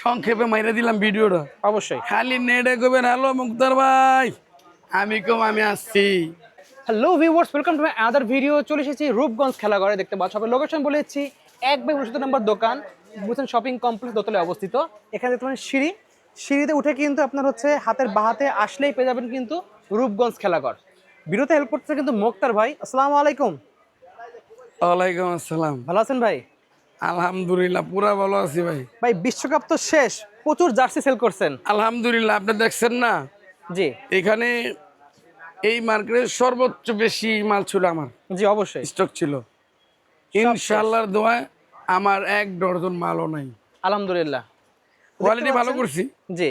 সংক্ষেপে মাইরা দিলাম ভিডিওটা। অবশ্যই। খালি নেটে কবেন হ্যালো মুক্তার ভাই, আমি আসছি। Hello viewers, welcome to my other video. চলে এসেছি রূপগঞ্জ খেলাঘরে, দেখতে পাচ্ছ। আপনার লোকেশন বলেছি 1/69 নম্বর দোকান, বুঝছেন, শপিং কমপ্লেক্স দোতলায় অবস্থিত। এখানে দেখতে পাচ্ছেন সিঁড়িতে উঠে কিন্তু আপনার হচ্ছে হাতের বাহাতে আসলেই পেয়ে যাবেন কিন্তু রূপগঞ্জ খেলাঘর। ভিডিওতে হেল্প করতেছে কিন্তু মুক্তার ভাই। আসসালামু আলাইকুম। ওয়ালাইকুম আসসালাম। ভালো আছেন ভাই? আলহামদুলিল্লাহ পুরা ভালো আছি ভাই। ভাই বিশ্বকাপ তো শেষ, প্রচুর জার্সি সেল করছেন। আলহামদুলিল্লাহ, আপনি দেখছেন না জি এখানে এই মার্কেটে সর্বোচ্চ বেশি মাল ছিল, আমার জি অবশ্যই। স্টক ছিল। ইনশাআল্লাহর দোয়ায় আমার 1 ডজন মালও নাই। আলহামদুলিল্লাহ। কোয়ালিটি ভালো করছি। জি,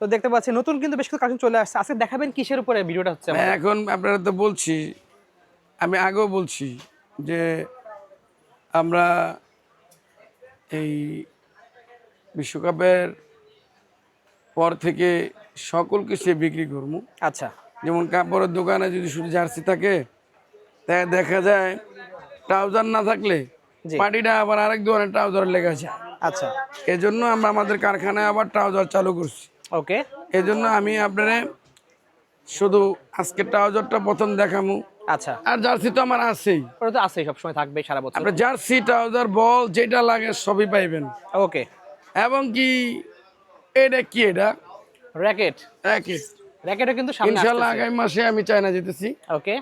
তো দেখতে পাচ্ছি নতুন কিন্তু বেশ কিছু কালেকশন চলে আসছে। আজকে দেখাবেন কিসের উপরে ভিডিওটা হচ্ছে আমাদের? এখন আপনারা তো বলছি, আমি আগেও বলছি যে আমরা এই বিশ্বকাপের পর থেকে সকল কিছু বিক্রি করবো। আচ্ছা যেমন কাপড়ের দোকানে যদি শুধু জার্সি থাকে, তাই দেখা যায় ট্রাউজার না থাকলে জি পার্টিটা আবার আরেক দোকানে ট্রাউজার লেগে যায়। আচ্ছা এই জন্য আমরা আমাদের কারখানায় আবার ট্রাউজার চালু করছি। ওকে এই জন্য আমি আপনারা শুধু আজকে ট্রাউজারটা প্রথম দেখামু। আচ্ছা, আর জার্সি তো আমার আছেই, ওটা তো আছেই, সবসময় থাকবে সারা বছর। আপনার জার্সি ট্রাউজার বল যেটা লাগে সবই পাইবেন। ওকে, এবং কি এটা কি, এটা র্যাকেট। র্যাকেটও কিন্তু সামনে ইনশাল্লাহ আসতেছে। আগামী মাসে আমি চায়না যেতেছি। ওকে,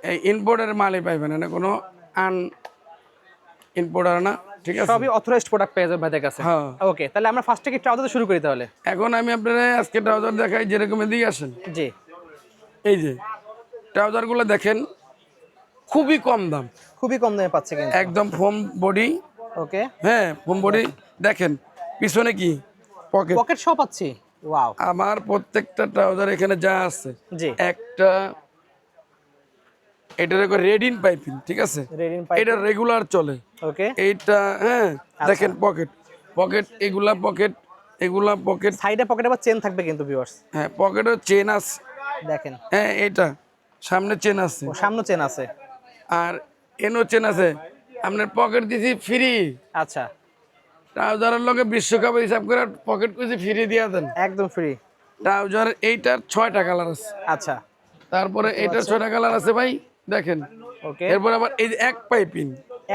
এই ইম্পোর্টের মালই পাইবেন না, কোনো ইম্পোর্টার না, ঠিক আছে? সবই অথরাইজড প্রোডাক্ট পেয়ে যাবেন ভাইদের কাছে। হ্যাঁ। ওকে, তাহলে আমরা ফার্স্ট থেকে ট্রাউজার শুরু করি তাহলে। এখন আমি আপনারা আজকে ট্রাউজার দেখাই, যেরকম এদিকে আসেন। জি, এই যে ট্রাউজারগুলো দেখেন, খুবই কম দাম, খুবই কম দামে পাচ্ছে কিন্তু। একদম ফোম বডি। ওকে, হ্যাঁ, ফোম বডি। দেখেন পিছনে কি পকেট। পকেট সহ পাচ্ছি। ওয়াও, আমার প্রত্যেকটা ট্রাউজার এখানে যা আছে, জি একটা এটা রেডিন পাইপিং, ঠিক আছে? রেডিন পাইপ। এটা রেগুলার চলে। ওকে, এইটা হ্যাঁ, দেখেন পকেট এগুলা পকেট। সাইডে পকেটে আবার চেন থাকবে কিন্তু ভিউয়ার্স। হ্যাঁ, পকেটের চেন আছে। দেখেন, হ্যাঁ, এটা সামনে চেন আছে, ও সামনে চেন আছে। আর এনো চেন আছে। আপনার পকেট দিছি ফ্রি। আচ্ছা, ট্রাউজারের লগে বিশ্বকাপের হিসাব করে পকেট কুচি ফ্রি দিয়া দেন। একদম ফ্রি। ট্রাউজার এইটার 6টা কালার আছে। আচ্ছা, তারপরে এইটার 6টা কালার আছে ভাই, দেখেন। ওকে, এরপর আবার এই যে এক পাইপিং,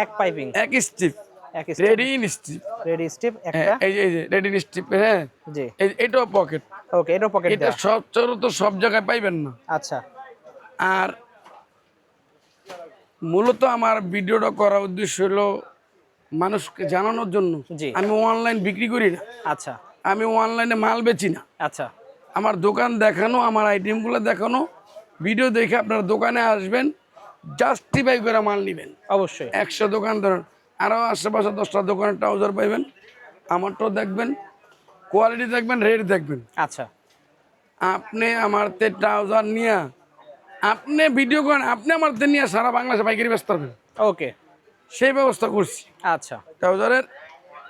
এক পাইপিং, এক স্ট্রিপ, এক রেডিন স্ট্রিপ। রেডি স্টিপ হ্যাঁ, একটা। এই যে রেডিন স্ট্রিপ। হ্যাঁ, জি, এটাও পকেট। ওকে, এটাও পকেট এটা দেওয়া। সচরাচর সব জায়গায় পাইবেন না। আচ্ছা, আর মূলত আমার ভিডিওটা করার উদ্দেশ্য হলো মানুষকে জানানোর জন্য। জি, আমি অনলাইন বিক্রি করি না, আচ্ছা আমি অনলাইনে মাল বেচি না। আচ্ছা, আমার দোকান দেখানো, আমার আইটেমগুলো দেখানো, ভিডিও দেখে আপনার দোকানে আসবেন, জাস্টিফাই করে মাল নেবেন। অবশ্যই। 100 দোকান ধরেন, আরও আশেপাশে 10টা দোকানের ট্রাউজার পাইবেন। আমারটাও দেখবেন, কোয়ালিটি দেখবেন, রেট দেখবেন। আচ্ছা, আপনি আমার তে ট্রাউজার নিয়ে আপনি ভিডিও করেন, আপনি আমার তে নিয়ে সারা বাংলাদেশে পাইকারি ব্যস্ত হবেন, ওকে, সেই ব্যবস্থা করছি। আচ্ছা, ট্রাউজারের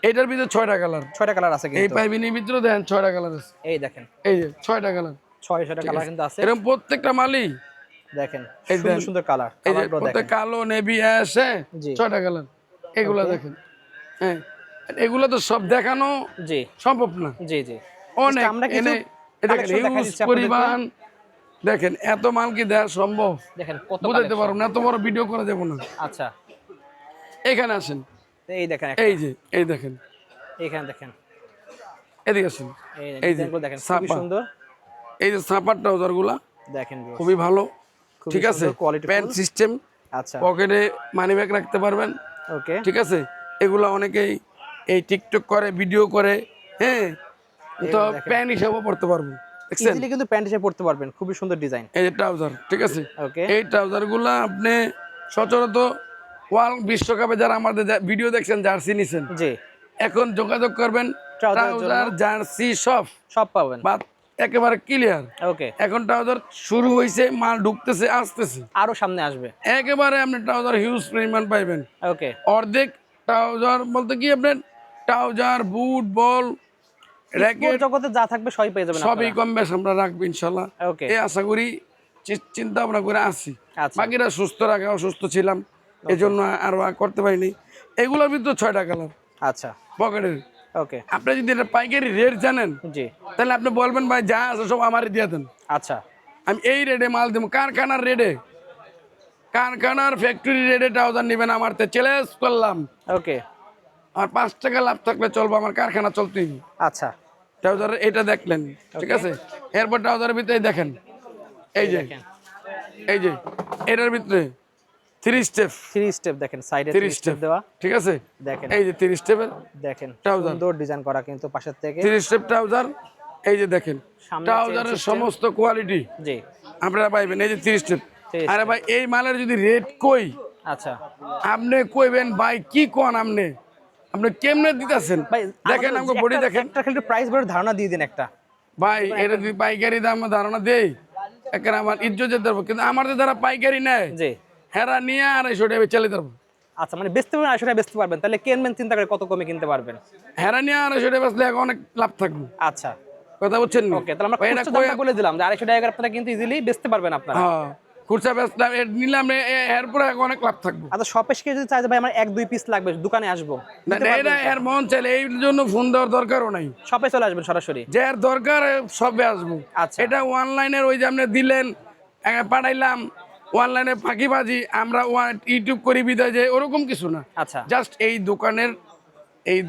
এইটার ভিতরে 6টা কালার। 6টা কালার আছে এই কিন্তু। পাইপিনের ভিতরে দেখেন 6টা কালার আছে। এই দেখেন, এই যে 6টা কালার, 6টা কালার কিন্তু আছে। এরকম প্রত্যেকটা মালই দেখেন, এই সুন্দর দেন। সুন্দর কালার। এই যে কালারগুলো প্রত্যেক দেখেন। কালো, নেভি, অ্যাশ, জি। 6টা কালার, এগুলা দেখেন। হ্যাঁ, এগুলো তো সব দেখানো জি সম্ভব না, জি জি, অনেক। আমরা কিছু দেখেন কালেকশন দেখা হিউজ দিচ্ছি আপনাদেরকে। পরিমাণ। দেখেন এত মাল কি দেওয়া সম্ভব? দেখেন কত বুঝাইতে কালেকশন। পারবো না, এত বড় ভিডিও করে দেবো না। আচ্ছা, এখানে আসেন, এই দেখেন এই যে এই দেখেন, এখানে দেখেন, এদিকে আসেন। এই এই যে ডিজাইনগুলো দেখেন, খুবই ছাপা, সুন্দর। এই যে ছাপার ট্রাউজার গুলা দেখেন viewers, খুবই ভালো, খুবই ঠিক আছে? সুন্দর, quality প্যান্ট full। সিস্টেম, আচ্ছা, পকেটে মানি ব্যাগ রাখতে পারবেন, ওকে, ঠিক আছে? এগুলা অনেকেই এই টিকটক করে, ভিডিও করে। হ্যাঁ, তো দেখেন। প্যান্ট হিসাবেও পড়তে পারবো, দেখছেন? ইজিলি কিন্তু প্যান্ট হিসেবে পড়তে পারবেন, খুবই সুন্দর ডিজাইন। এই যে ট্রাউজার, ঠিক আছে? ওকে, এই ট্রাউজার গুলা আপনি সচরাচর ওয়ার্ল্ড বিশ্বকাপে যারা আমাদের ভিডিও দেখছেন, জার্সি নিছেন, জি, এখন যোগাযোগ করবেন। ট্রাউজারের জন্য ট্রাউজার, জার্সি সব সব পাবেন। বাদ একেবারে ক্লিয়ার। ওকে, এখন ট্রাউজার শুরু হয়েছে, মাল ঢুকতেছে, আসতেছে, আরো সামনে আসবে। একেবারে আপনি ট্রাউজার হিউজ পরিমাণ পাইবেন। ওকে, অর্ধেক ট্রাউজার বলতে কি, আপনার ট্রাউজার, বুট, বল, র্যাকেট জগতে যা থাকবে সবই পেয়ে যাবেন সবই আপনারা। কম বেশ আমরা রাখবো ইনশাল্লাহ। ওকে, এই আশা করি, চিন্তা ভাবনা করে আসছি। আচ্ছা, বাকিরা সুস্থ রাখে, অসুস্থ ছিলাম, এই জন্য আরো করতে পারিনি। এগুলোর ভিতরে 6টা কালার আচ্ছা, পকেটের। ওকে, আপনি যদি এটা পাইকারি রেট জানেন জি, তাহলে আপনি বলবেন ভাই যা আছে সব আমারই দিয়ে দেন, আচ্ছা, আমি এই রেটে মাল দেবো। কারখানার রেটে, কারখানার ফ্যাক্টরি রেটে ট্রাউজার নেবেন আমার তো চ্যালেঞ্জ করলাম। ওকে, আমার 5 টাকা লাভ থাকলে চলবো, আমার কারখানা চলতেই। আচ্ছা, ট্রাউজার এটা দেখলেন, ঠিক আছে। এরপর ট্রাউজারের ভিতরে দেখেন, এই যে দেখেন এই যে এটার ভিতরে 3 স্টেপ, 3 স্টেপ দেখেন, সাইডে 3 3 স্টেপ স্টেপ দেওয়া, ঠিক আছে। দেখেন এই যে 3 স্টেপের দেখেন ট্রাউজার, সুন্দর ডিজাইন করা কিন্তু পাশের থেকে 3 স্টেপ ট্রাউজার। এই যে দেখেন সামনে ট্রাউজারের chain system। সমস্ত কোয়ালিটি জি, আপনারা পাইবেন। এই যে 3 স্টেপ। 3 আরে ভাই এই মালের যদি রেট কই, আচ্ছা আপনি কইবেন ভাই কি কোন, আপনি কেমনে দিতেছেন ভাই, দেখেন আমাকে বডি দেখেন। একটা খালি প্রাইস বড় ধারণা দিয়ে দিন একটা। ভাই এটা যদি পাইকারি দাম ধারণা দেই একের আমার ইজ্জত যেতে পারবো, কিন্তু আমাদের যারা পাইকারি নেয় জি, হেরা নিয়ে 250 টাকা চালিয়ে দেবো। আচ্ছা মানে বেচতে পারবেন 200 টাকা বেচতে পারবেন, তাহলে কিনবেন চিন্তা করে কত কমে কিনতে পারবেন। হেরা নিয়ে 250 টাকা বেচলে অনেক লাভ থাকবে, আচ্ছা কথা বুঝছেন নি? ওকে, তাহলে আমরা ভাই, এটা খুচরা দামটা বলে দিলাম যে 250 টাকা আপনারা কিন্তু ইজিলি বেচতে পারবেন আপনারা। হ্যাঁ খুচরা বেচলাম, নিলাম এরপরে অনেক লাভ থাকবে। আচ্ছা শপে এসে যদি চাই যে ভাই আমার 1-2 পিস লাগবে দোকানে আসবো, না এটা এর মন চাইলে এই জন্য ফোন দেওয়ার দরকারও নাই, শপে চলে আসবেন সরাসরি। যে এর দরকার সবে আসবো। আচ্ছা। এটা অনলাইনের ওই যে আপনি দিলেন পাঠাইলাম, অনলাইনে ফাঁকিবাজি আমরা ইউটিউব করি বিদায় যে ওরকম কিছু না। আচ্ছা জাস্ট এই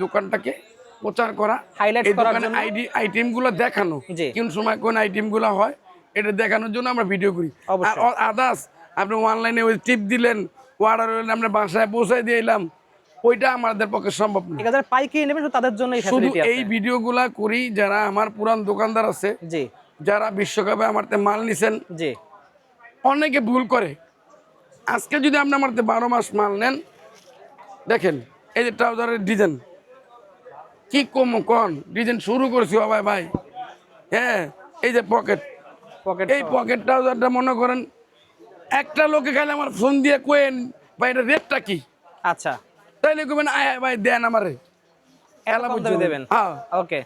দোকানটাকে প্রচার করা, Highlight এই করার দোকানে জন্য। আইটেম গুলো দেখানো, জি। কোন সময় কোন আইটেম গুলো হয় এটা দেখানোর জন্য আমরা ভিডিও করি। অবশ্যই। আর আদার্স আপনি অনলাইনে ওই টিপ দিলেন, অর্ডার হলেন, আমরা বাসায় পৌঁছায় দিয়ে এলাম, ওইটা আমাদের পক্ষে সম্ভব না। যারা পাইকারি নেবেন শুধু তাদের জন্য এই শুধু ফ্যাসিলিটি আছে। এই ভিডিওগুলা করি যারা আমার পুরান দোকানদার আছে, জি যারা বিশ্বকাপে আমার তে মাল নিছেন, জি অনেকে ভুল করে। আজকে যদি আপনি আমার তে 12 মাস মাল নেন, দেখেন এই যে ট্রাউজারের ডিজাইন কি কম কোন ডিজাইন শুরু করছি ভাই ভাই। হ্যাঁ এই যে পকেট, পকেট এই পকেট ট্রাউজারটা মনে করেন একটা লোকে খালি আমার ফোন দিয়ে কোয়েন ভাই এটা রেটটা কি, আচ্ছা তাইলে কবেন আয় ভাই দেন আমারে এলা কম দামে দেবেন। হ্যাঁ ওকে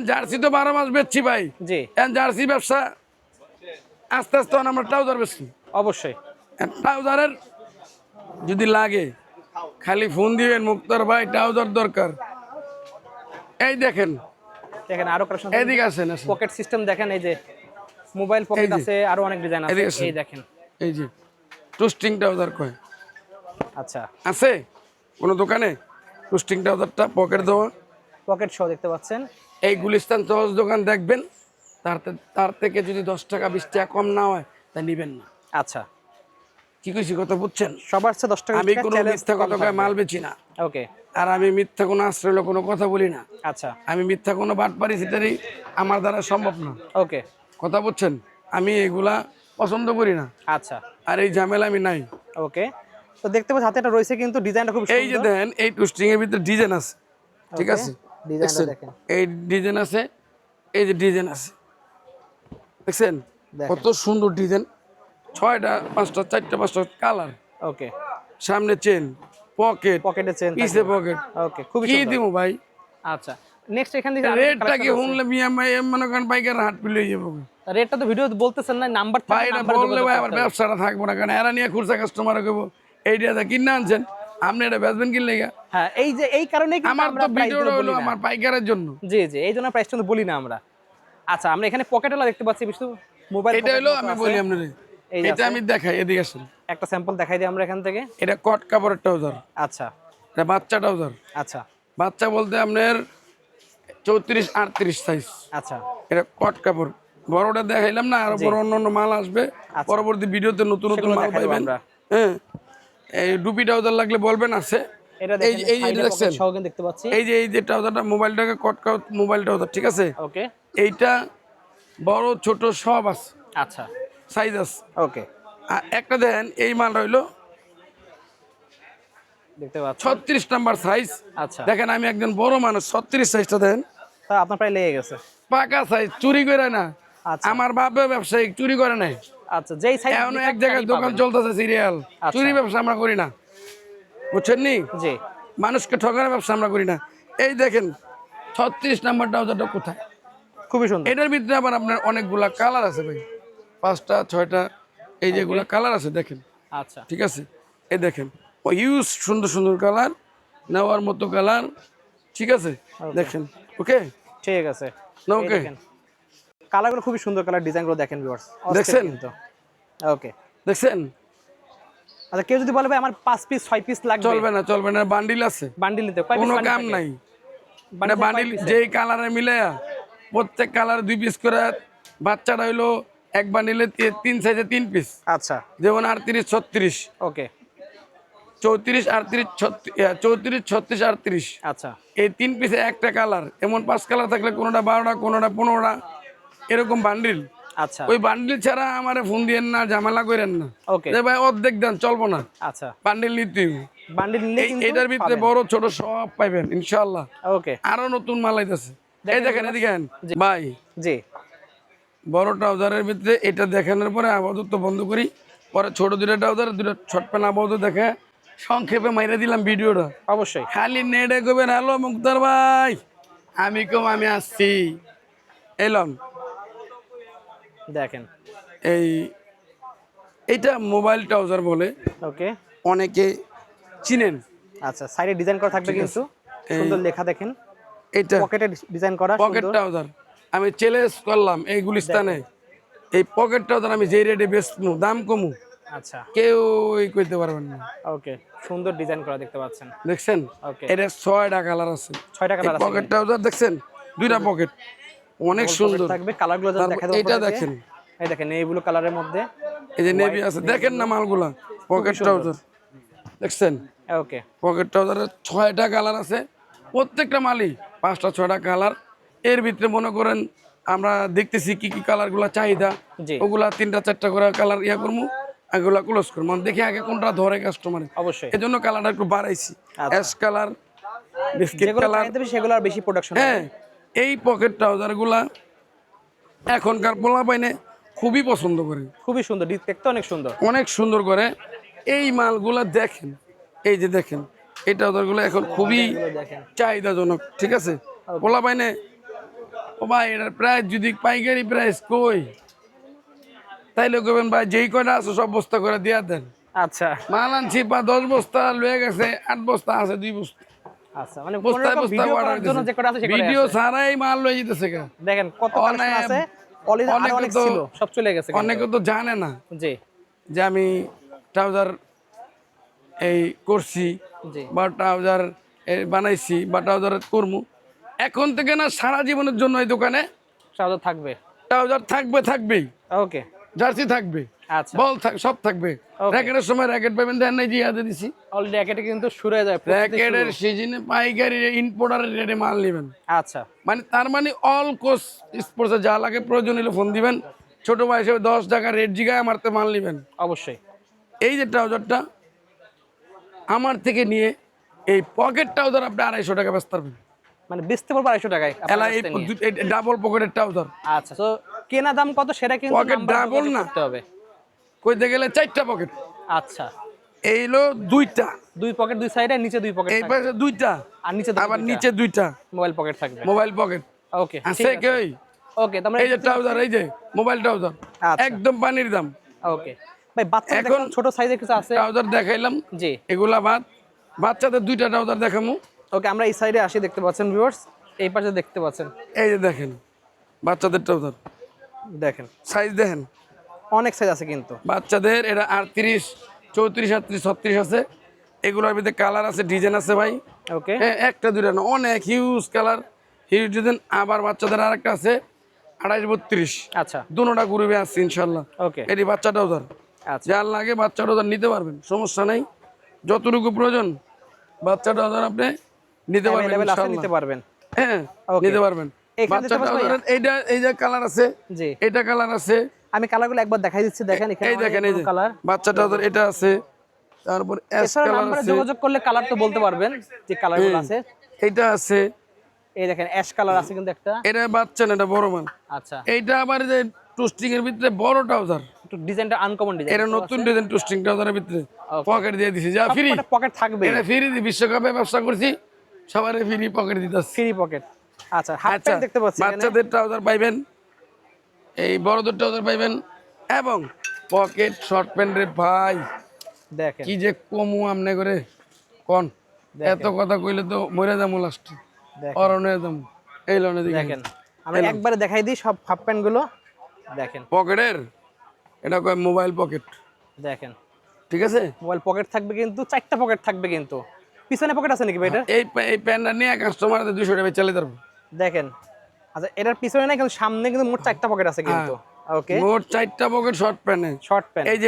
জার্সি তো 12 মাস বেচছি ভাই, জি জার্সি ব্যবসা আস্তে আস্তে আমরা ট্রাউজার বেচছি। অবশ্যই। ট্রাউজারের যদি লাগে খালি ফোন দিবেন মুক্তার ভাই ট্রাউজার দরকার। এই দেখেন দেখেন আরো কালেকশন, এদিকে আসেন আসেন। পকেট সিস্টেম দেখেন, এই যে মোবাইল পকেট এই যে। আছে, আরো অনেক ডিজাইন আছে, এদিকে আসেন। এই দেখেন। এই যে টুস্টিং ট্রাউজার কয় আচ্ছা আছে কোনো দোকানে, টুস্টিং ট্রাউজারটা পকেট দেওয়া। পকেট সহ দেখতে পাচ্ছেন। এই গুলিস্তান সহজ দোকান দেখবেন, তার থেকে যদি 10 টাকা 20 টাকা কম না হয় তা নিবেন না। আচ্ছা কি কইছি কথা বুঝছেন? সবার চেয়ে 10 টাকা আমি কোনো মিথ্যা কথা কয়ে মাল বেচি না, ওকে আর আমি মিথ্যা কোনো আশ্রয় কোনো কথা বলি না, আচ্ছা আমি মিথ্যা কোনো বাটপারি সেটারই আমার দ্বারা সম্ভব না, ওকে কথা বুঝছেন? আমি এগুলা পছন্দ করি না, আচ্ছা আর এই ঝামেলা আমি নাই। ওকে, তো দেখতে পাচ্ছেন হাতে এটা রয়েছে কিন্তু ডিজাইনটা খুব এই যে সুন্দর। দেখেন এই টুস্টিং এর ভিতরে ডিজাইন আছে, ঠিক Okay, আছে? ডিজাইনটা দেখছেন? দেখেন। এই ডিজাইন আছে, এই যে ডিজাইন আছে, দেখছেন দেখেন। কত সুন্দর ডিজাইন, 6টা 5টা 4টা 5টা কালার, ওকে সামনে চেন, পকেট, পকেটে চেন পিছে পকেট, ওকে খুবই কি সুন্দর। দিব ভাই? আচ্ছা নেক্সট এখান থেকে রেটটা কি শুনলে মিয়া মনে করেন পাইকার হাট পিলে যাবো রেটটা তো ভিডিও বলতেছেন না, নাম্বার ভাই, এটা বললে ভাই আমার ব্যবসাটা থাকবো না, কারণ এরা নিয়ে খুচরা কাস্টমার কেবো এইটা কিনে আনছেন, আপনি এটা বেচবেন কিনলে গা? হ্যাঁ এই যে এই কারণেই কিন্তু আমার আমরা তো প্রাইস ভিডিওটা হলো বলি না। আমার পাইকারের জন্য। জি জি এই জন্য প্রাইসটা তো বলি না আমরা। আচ্ছা আমরা এখানে পকেটওয়ালা দেখতে পাচ্ছি বিশু, মোবাইল এটা হলো আমি বলি আপনারে, এই যে এটা আছে। আমি দেখাই, এদিকে আসেন। একটা স্যাম্পল দেখাই দিই আমরা এখান থেকে। এটা কট কাপড়ের ট্রাউজার, আচ্ছা এটা বাচ্চা ট্রাউজার। আচ্ছা বাচ্চা বলতে আপনার 34-38 সাইজ। আচ্ছা এটা কট কাপড়, বড়টা দেখাইলাম না, আরো বড় অন্য মাল আসবে আচ্ছা। পরবর্তী ভিডিওতে, নতুন নতুন সেগুলো মাল দেখাবো পাইবেন। আমরা। হ্যাঁ এই ডুপি ট্রাউজার লাগলে বলবেন আছে। এটা এই দেখেন এই যে সাইডে দেখছেন, পকেট সহ কিন্তু দেখতে পাচ্ছি। এই যে ট্রাউজারটা মোবাইলটাকে কট মোবাইল ট্রাউজার, ঠিক আছে? ওকে এইটা বড় ছোট সব আছে, আচ্ছা সাইজ আছে। ওকে আর একটা দেখেন এই মাল রইলো দেখতে পাচ্ছি। 36 নাম্বার সাইজ। আচ্ছা দেখেন আমি একজন বড় মানুষ, 36 সাইজটা দেখেন, তা আপনার প্রায় লেগে গেছে। পাকা সাইজ, চুরি করে না। আচ্ছা আমার বাপে ব্যবসায়ী চুরি করে নাই, আচ্ছা যেই সাইজ এখন এক জায়গায় দোকান চলতেছে সিরিয়াল, আচ্ছা। চুরি ব্যবসা আমরা করি না, বুঝছেন নি? জি মানুষকে ঠকানোর ব্যবসা আমরা করি না। এই দেখেন 36 নাম্বার ট্রাউজারটা কোথায়, খুবই সুন্দর। এটার ভিতরে আবার আপনার অনেকগুলা কালার আছে ভাই, 5টা 6টা এই যেগুলা কালার আছে দেখেন, আচ্ছা ঠিক আছে? এই দেখেন ও ইউজ সুন্দর সুন্দর কালার, নেওয়ার মতো কালার, ঠিক আছে দেখেন ওকে ঠিক আছে না এই ওকে দেখেন কালারগুলো খুবই সুন্দর কালার ডিজাইনগুলো দেখেন ভিউয়ার্স দেখছেন? কিন্তু ওকে দেখছেন আচ্ছা কেউ যদি বলে ভাই আমার 5 পিস 6 পিস লাগবে চলবে না বান্ডিল আছে বান্ডিল নিতে কয় পিস কোনো বান্ডিল কাম থাকে? নাই মানে বান্ডিলে বান্ডিল কয় piece? যেই কালারে মিলে প্রত্যেক কালার 2 পিস করে বাচ্চাটা হইলো এক বান্ডিলে 3 সাইজে 3 পিস আচ্ছা যেমন 38 36 ওকে 34 38 34 36 38 আচ্ছা এই 3 পিসে একটা কালার এমন 5 কালার থাকলে কোনোটা 12টা কোনোটা 15টা এরকম বান্ডিল আচ্ছা ওই বান্ডিল ছাড়া আমারে ফোন দিয়েন না ঝামেলা করেন না ওকে যে ভাই অর্ধেক দেন চলবো না আচ্ছা বান্ডিল নিতে হবে। বান্ডিল নিলে কিন্তু এটার ভিতরে বড় ছোট সব পাইবেন ইনশাআল্লাহ ওকে আরো নতুন মাল আইতাছে এই দেখেন এদিকে আন। জি। ভাই জি বড় ট্রাউজারের ভিতরে এটা দেখানোর পরে আপাতত বন্ধ করি পরে ছোট দুটো ট্রাউজার দুটো শর্ট প্যান্ট আপাতত দেখে সংক্ষেপে মাইরে দিলাম ভিডিওটা অবশ্যই খালি নেড়ে কবেন হ্যালো মুক্তার ভাই আমি আসছি এলাম দেখেন এইটা মোবাইল ট্রাউজার বলে ওকে অনেকে চিনেন আচ্ছা সাইডে ডিজাইন করা থাকবে কিন্তু সুন্দর লেখা দেখেন এইটা পকেটে ডিজাইন করা পকেট সুন্দর ট্রাউজার আমি চ্যালেঞ্জ করলাম এই গুলিস্তানে এই পকেট ট্রাউজার আমি যেই রেটে বেচবো দাম কমু আচ্ছা কেউ কইতে পারবেন না ওকে সুন্দর ডিজাইন করা দেখতে পাচ্ছেন দেখছেন ওকে এটা 6টা কালার আছে 6টা কালার আছে পকেট ট্রাউজার দেখছেন দুইটা পকেট অনেক সুন্দর থাকবে কালারগুলো যা দেখা যাবে এটা দেখেন এই দেখেন এই ব্লু কালারের মধ্যে এই যে নেভি আছে দেখেন না মালগুলা পকেট ট্রাউজার দেখছেন ওকে পকেট ট্রাউজারের 6টা কালার আছে প্রত্যেকটা মালই 5টা 6টা কালার এর ভিতরে মনে করেন আমরা দেখতেছি কি কি কালারগুলো চাহিদা জি ওগুলা 3টা 4টা করে কালার ইয়া করবো এগুলা ক্লোজ করবো মানে দেখি আগে কোনটা ধরে কাস্টমারে অবশ্যই এই জন্য কালারটা একটু বাড়াইছি অ্যাশ কালার বিস্কিট যেগুলো কালার চাইতে বেশি সেগুলো আর বেশি প্রোডাকশন হ্যাঁ এই পকেট ট্রাউজারগুলা এখনকার পোলা পাইনে খুবই পছন্দ করে খুবই সুন্দর দেখতে অনেক সুন্দর অনেক সুন্দর করে এই মালগুলা দেখেন এই যে দেখেন এই ট্রাউজারগুলো এখন খুবই দেখেন চাহিদাজনক ঠিক আছে পোলা পাইনে ও ভাই এটার প্রাইস যদি পাইকারি প্রাইস কই তাইলে কবেন ভাই যেই কয়টা আছে সব বস্তা করে দিয়া দেন আচ্ছা মাল আনছি বা 10 বস্তা লয়ে গেছে 8 বস্তা আছে 2 বস্তা আচ্ছা মানে বস্তায় কোন বস্তায় ভিডিও অর্ডার করার জন্য যে কটা আছে সেগুলো ভিডিও ছাড়াই মাল লয়ে যেতেছে গা দেখেন কত কালেকশন আছে অলরেডি অনেকে অনেক তো- ছিল সব চলে গেছে কিন্তু। অনেকে তো জানে না জি যে আমি ট্রাউজার এই করছি জি বা ট্রাউজার বানাইছি বা ট্রাউজার করবো এখন থেকে না সারা জীবনের জন্য এই দোকানে সাদা থাকবে ট্রাউজার থাকবেই ওকে জার্সি থাকবে আচ্ছা বল সব থাকবে Okay. র্যাকেটের সময় র্যাকেট পাবেন দেন নাই দিয়ে হাতে দিছি অলরেডি একেটে কিন্তু শুরু হয়ে যায় র্যাকেটের সিজনে পাইকারি ইম্পোর্টারের রেটে মাল নেবেন আচ্ছা মানে তার মানে অল কোর্স স্পোর্টসে যা লাগে প্রয়োজন হলে ফোন দিবেন ছোট ভাই হিসেবে 10 টাকা রেট জিগায় মারতে মাল নেবেন অবশ্যই এই যে ট্রাউজারটা আমার থেকে নিয়ে এই পকেট ট্রাউজার আপনি 250 টাকা বেচতে পারবেন মানে বেচতে পারবো 250 টাকায় আপনার এলা কাছ থেকে নিয়ে। এই ডাবল পকেটের ট্রাউজার আচ্ছা তো কেনা দাম কত সেটা কিন্তু Pocket নাম্বার double যোগাযোগ না। করতে হবে কইতে গেলে 4টা পকেট আচ্ছা এইলো 2টা দুই পকেট দুই সাইডে নিচে দুই পকেট এই পাশে 2টা আর নিচে আবার নিচে 2টা মোবাইল পকেট থাকবে মোবাইল পকেট ওকে আছে কই ওকে তোমরা এই যে ট্রাউজার এই যে মোবাইল ট্রাউজার আচ্ছা। একদম পানির দাম ওকে ভাই বাচ্চা এখন এখন ছোট সাইজের কিছু আছে ট্রাউজার দেখাইলাম জি এগুলা বাদ বাচ্চাদের 2টা ট্রাউজার দেখামু ওকে আমরা এই সাইডে আসি দেখতে পাচ্ছেন ভিউয়ার্স এই পাশে দেখতে পাচ্ছেন এই যে দেখেন বাচ্চাদের ট্রাউজার দেখেন সাইজ দেখেন অনেক সাইজ আছে কিন্তু বাচ্চাদের এটা 38 34 38 36 আছে এগুলোর ভিতরে কালার আছে ডিজাইন আছে ভাই ওকে হ্যাঁ একটা দুইটা না অনেক হিউজ কালার হিউজ ডিজাইন আবার বাচ্চাদের আরেকটা আছে 28 32 আচ্ছা দুটোটা গ্রুপে আছে ইনশাল্লাহ ওকে এটি বাচ্চা ট্রাউজার আচ্ছা যার লাগে বাচ্চা ট্রাউজার নিতে পারবেন সমস্যা নাই যতটুকু প্রয়োজন বাচ্চা ট্রাউজার আপনি নিতে পারবেন অ্যাভেলেবল আছে ইনশাল্লাহ নিতে পারবেন হ্যাঁ Okay. নিতে পারবেন এখানে বাচ্চা দিতে পারবো ট্রাউজারের এইটা এই যে কালার আছে জি এটা কালার আছে আমি কালারগুলো একবার দেখাই দিচ্ছি দেখেন এখানে এই দেখেন এই যে কালার বাচ্চা ট্রাউজার এটা আছে তারপর অ্যাশ এছাড়া কালার নাম্বারে আছে যোগাযোগ করলে কালার তো বলতে পারবেন যে কালারগুলো আছে এইটা আছে এই দেখেন অ্যাশ কালার আছে কিন্তু একটা এটা বাচ্চা না এটা বড় মাল আচ্ছা এইটা আবার যে টুস্টিং এর ভিতরে বড় ট্রাউজার একটু ডিজাইনটা আনকমন ডিজাইন এটা নতুন ডিজাইন টুস্টিং ট্রাউজারের ভিতরে পকেট দিয়ে দিছি যা ফ্রি পকেট থাকবে এটা ফ্রি দি বিশ্বকাপে ব্যবসা করছি সবার ফ্রি পকেট দিতেছি ফ্রি পকেট আচ্ছা হাফ আচ্ছা প্যান্ট দেখতে পাচ্ছি এখানে। বাচ্চাদের ট্রাউজার পাইবেন এই বড়দের ট্রাউজার পাইবেন এবং পকেট শর্ট প্যান্ট রে ভাই দেখেন কি যে কমু আমনে করে কোন এত কথা কইলে তো মরে যাবো লাস্টে দেখেন। অরণ্য একদম এই লনে দেখেন আমরা একবারে দেখাই দিই সব হাফ প্যান্ট গুলো। দেখেন পকেটের, এটা কয় মোবাইল পকেট, দেখেন ঠিক আছে। মোবাইল পকেট থাকবে কিন্তু, 4টা পকেট থাকবে কিন্তু। পিছনে পকেট আছে নাকি ভাই এটা? এই প্যান্টটা নিয়ে কাস্টমার 200 টাকা চালিয়ে দেবো। দেখেন আচ্ছা, এটার পিছনে না কিন্তু সামনে কিন্তু মোট 4টা পকেট আছে কিন্তু। ওকে, মোট 4টা পকেট শর্ট প্যান্টে। Short pant. এই যে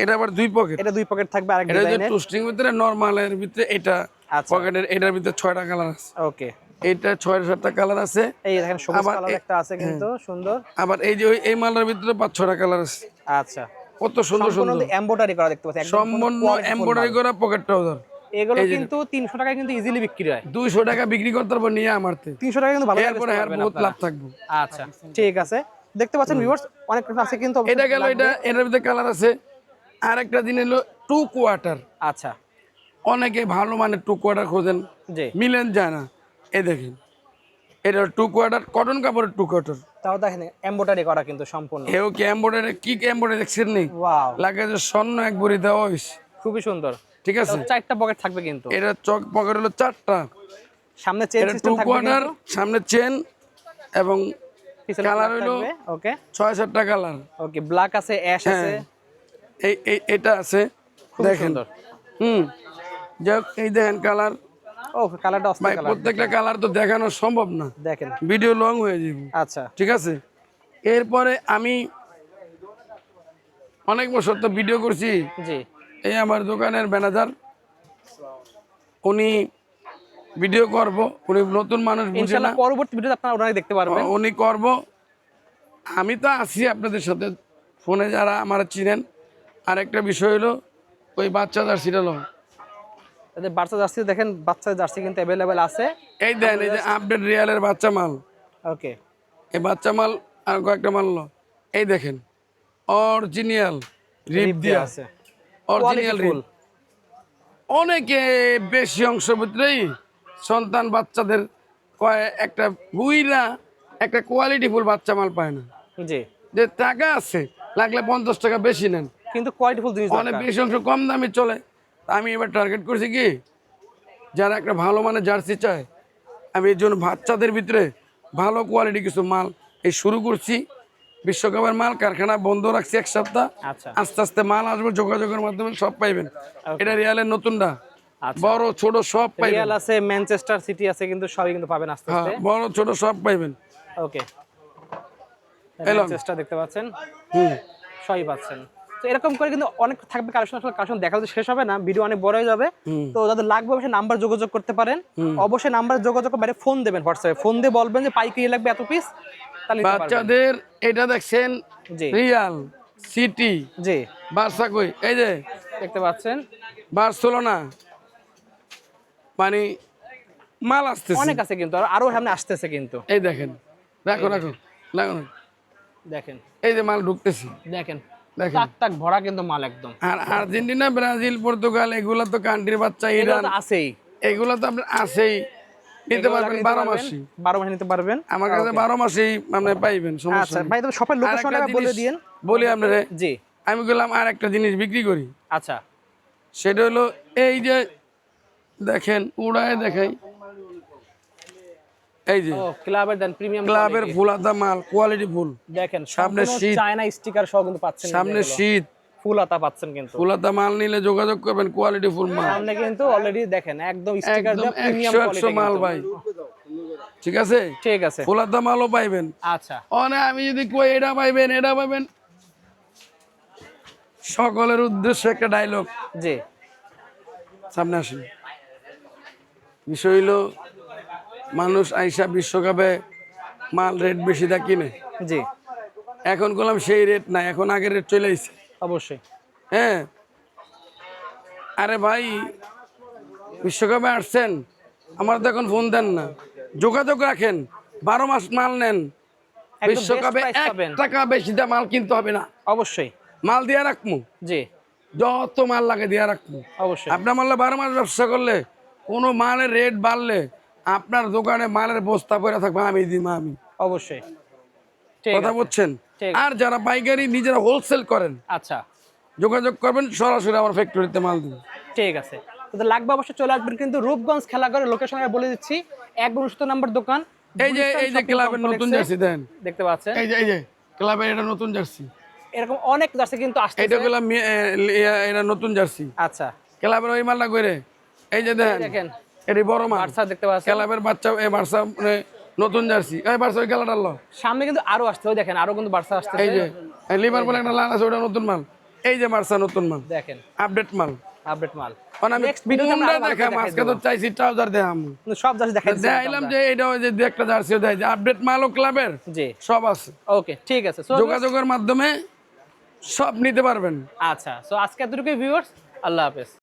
এটা আবার 2 পকেট। এটা 2 পকেট থাকবে আরেক এটা যে ডিজাইনের। টুস্টিং ভিতরে নরমালের ভিতরে এটা আচ্ছা। পকেটের, এটার ভিতরে 6টা কালার আছে। ওকে, এটা 6-7টা কালার আছে। এই দেখেন সবুজ কালার একটা আছে কিন্তু সুন্দর। আবার এই যে এই মালের ভিতরে 5-6টা কালার আছে। আচ্ছা, কত সুন্দর সম্পূর্ণ সুন্দর এমব্রয়ডারি করা দেখতে পাচ্ছেন, একদম সম্পূর্ণ এমব্রয়ডারি করা পকেট ট্রাউজার। এগুলো কিন্তু 300 টাকায় কিন্তু ইজিলি বিক্রি হয়। 200 টাকা বিক্রি করতে পারবো নিয়ে আমারতে। 300 টাকা কিন্তু ভালো এরপরে আর বহুত লাভ থাকবো। আচ্ছা ঠিক আছে, দেখতে পাচ্ছেন ভিউয়ার্স অনেক কিছু আছে কিন্তু। এটা গেল, এটা এটার ভিতরে কালার আছে। আরেকটা দিন হলো 2 কোয়ার্টার। আচ্ছা, অনেকে ভালো মানের 2 কোয়ার্টার খোঁজেন, জি, মিলেন যায় না। এই দেখেন এটা 2 কোয়ার্টার, কটন কাপড়ের 2 কোয়ার্টার। তাও দেখেন এমব্রয়ডারি করা কিন্তু সম্পূর্ণ। এও কি এমব্রয়ডারি, কি এমব্রয়ডারি দেখছেন নি? ওয়াও, লাগে যে স্বর্ণ এক ভরি দেওয়া হয়েছে, খুবই সুন্দর। ঠিক আছে। 4টা পকেট থাকবে কিন্তু। এটা চক পকেট হলো 4টা। সামনে চেন এটা 2 সিস্টেম থাকবে কোয়ার্টার, কিন্তু, সামনে চেন এবং পিছনে কালার black হলো থাকবে। ওকে 6-7টা কালার। ওকে, ব্ল্যাক আছে, অ্যাশ আছে, এটা আছে খুব দেখেন। সুন্দর। যাক এই দেখেন কালার। ও কালারটা অস্থির ভাই কালার। প্রত্যেকটা কালার তো দেখানো সম্ভব না, দেখেন, ভিডিও লং হয়ে যাবে। আচ্ছা, ঠিক আছে। এরপরে আমি অনেক বছর তো ভিডিও করছি। জি, এই আমার দোকানের ম্যানেজার, উনি ভিডিও করব, উনি নতুন মানুষ বুঝে না, ইনশাআল্লাহ পরবর্তী ভিডিওতে আপনারা ওনাকে দেখতে পারবেন। উনি করব। আমি তো আছি আপনাদের সাথে ফোনে, যারা আমার চিনেন। আরেকটা বিষয় হলো ওই বাচ্চা জার্সিটা লো, তাদের বাচ্চা জার্সি দেখেন, বাচ্চা জার্সি কিন্তু অ্যাভেলেবেল আছে। এই দেন, এই যে আপডেট রিয়ালের বাচ্চা মাল। ওকে, এই বাচ্চা মাল আর কয়েকটা মাল লো, এই দেখেন অরিজিনাল রিপ দিয়া আছে, অরিজিনাল ফুল। রিপ। অনেকে বেশি অংশ ভিতরেই সন্তান বাচ্চাদের কয় একটা বুইরা একটা কোয়ালিটি ফুল বাচ্চা মাল পায় না। জি, যে টাকা আছে লাগলে 50 টাকা বেশি নেন, কিন্তু কোয়ালিটি ফুল জিনিস অনেক দরকার। বেশি অংশ কম দামে চলে। তা আমি এবার টার্গেট করছি কি, যারা একটা ভালো মানের জার্সি চায়, আমি এর জন্য বাচ্চাদের ভিতরে ভালো কোয়ালিটি কিছু মাল এই শুরু করছি। বিশ্বকাপের মাল কারখানা বন্ধ রাখছি 1 সপ্তাহ। আচ্ছা, আস্তে আস্তে মাল আসবে, যোগাযোগের মাধ্যমে সব পাইবেন। এটা রিয়ালের নতুনটা, আচ্ছা। বড় ছোট সব পাইবেন। রিয়াল আছে, ম্যানচেস্টার সিটি আছে, কিন্তু সবই কিন্তু পাবেন আস্তে হ্যাঁ, আস্তে। বড় ছোট সব পাইবেন। ওকে, এলাম। ম্যানচেস্টার দেখতে পাচ্ছেন, হুম, সবই পাচ্ছেন। তো এরকম করে কিন্তু অনেক থাকবে কালেকশন, আসলে কালেকশন দেখা তো শেষ হবে না, ভিডিও অনেক বড় হয়ে যাবে। তো যাদের লাগবে অবশ্যই নাম্বার যোগাযোগ করতে পারেন। অবশ্যই নাম্বার যোগাযোগ করে ফোন দেবেন, হোয়াটসঅ্যাপে ফোন দিয়ে বলবেন যে পাইকারি লাগবে এত পিস, তাহলে নিতে পারবেন। বাচ্চাদের এটা দেখছেন জি, রিয়াল সিটি জি, বার্সা, কই এই যে দেখতে পাচ্ছেন বার্সেলোনা, মানে মাল আসতেছে অনেক আছে কিন্তু, আরো সামনে আসতেছে কিন্তু। এই দেখেন, রাখো রাখো রাখো। দেখেন, এই যে মাল ঢুকতেছে, দেখেন দেখেন। টাক টাক ভরা কিন্তু মাল একদম। আর আর্জেন্টিনা, ব্রাজিল, পর্তুগাল এগুলা তো কান্ট্রির বাচ্চা, এগুলো ইরান তো আছেই, এগুলা তো আপনার আছেই, নিতে পারবেন 12 মাসই। 12 মাসে নিতে পারবেন আমার কাছে 12 মাসেই মানে পাইবেন, সমস্যা আচ্ছা নেই। ভাই, তবে শপের লোকেশনটা আরেকটা বলে জিনিস দিয়েন। বলি আপনারে, জি, আমি বললাম আর একটা জিনিস বিক্রি করি, আচ্ছা, সেটা হলো এই যে দেখেন, উড়ায় দেখাই, এই যে ও ক্লাবের দেন প্রিমিয়াম ক্লাবের ফুলাতা মাল, কোয়ালিটি ফুল। দেখেন, সামনে সামনে শীত, চায়না স্টিকার সহ কিন্তু পাচ্ছেন, সামনে শীত, ফুল আতা পাচ্ছেন কিন্তু। ফুলাতা মাল নিলে যোগাযোগ করবেন, কোয়ালিটি ফুল মাল, সামনে কিন্তু অলরেডি দেখেন একদম স্টিকার একদম দেওয়া প্রিমিয়াম 100 মাল ভাই, ঠিক আছে। ঠিক আছে, ফুলাতা মালও পাইবেন। আচ্ছা, আমি যদি কই এটা পাইবেন এটা পাইবেন, সকলের উদ্দেশ্যে একটা ডায়লগ, জি, সামনে আসেন। বিষয় হইলো মানুষ আইসা বিশ্বকাপে মাল রেট বেশি দা কিনে, জি, এখন করলাম সেই রেট নাই, এখন আগের রেট চলে আইছে। অবশ্যই, হ্যাঁ, আরে ভাই বিশ্বকাপে আসছেন, আমার তো এখন ফোন দেন না, যোগাযোগ রাখেন, 12 মাস মাল নেন, একদম বিশ্বকাপে best price 1 পাবেন। টাকা বেশি দা মাল কিনতে হবে না, অবশ্যই, মাল দিয়া রাখবো, জি, যত মাল লাগে দিয়া রাখবো। অবশ্যই, আপনার মাল্লা 12 মাস ব্যবসা করলে কোনো মালের রেট বাড়লে আপনার দোকানে মালের বস্তা পড়ে থাকবে, আমি দিমা আমি, অবশ্যই, ঠিক কথা আছে, বলছেন। ঠিক আর যারা পাইকারি নিজেরা হোলসেল করেন, আচ্ছা, যোগাযোগ করবেন, সরাসরি আমার ফ্যাক্টরিতে মাল দিন। ঠিক আছে। তো লাগবে অবশ্যই চলে আসবেন কিন্তু রূপগঞ্জ খেলাঘরের লোকেশন বলে দিচ্ছি, এক 69 নম্বর দোকান, এই যে গুলিস্তান shopping ক্লাবের নতুন complex-এ জার্সি দেন, দেখতে পাচ্ছেন। এই যে ক্লাবের এটা নতুন জার্সি, এরকম অনেক জার্সি কিন্তু আসছে। এটা গুলা এটা নতুন জার্সি আচ্ছা, ক্লাবের ওই মালটা করে, এই যে দেখেন এটি বড় মাল বার্সা দেখতে পাচ্ছেন। ক্লাবের বাচ্চা এই বার্সা মানে নতুন জার্সি, এই বার্সা ওই খেলাটা লো, সামনে কিন্তু আরো আসছে, ওই দেখেন আরো কিন্তু বার্সা আসছে। এই যে লিভারপুল একটা লাল আছে ওটা নতুন মাল, এই যে বার্সা নতুন মাল, দেখেন আপডেট মাল। আপডেট মাল। মানে আমি Next video তে আমরা কোনটা আরো ভালো করে দেখাম, দেখাই আজকে তো দেবো। চাইছি ট্রাউজার দেখাম, কিন্তু সব জার্সি দেখাই দিচ্ছি দেখাইলাম যে এটা ওই যে দু একটা জার্সিও দেয় যে আপডেট মাল ও ক্লাবের জি, সব আছে, ওকে ঠিক আছে। সো যোগাযোগের মাধ্যমে সব নিতে পারবেন। আচ্ছা, সো আজকে এতটুকুই ভিউয়ার্স, আল্লাহ হাফেজ।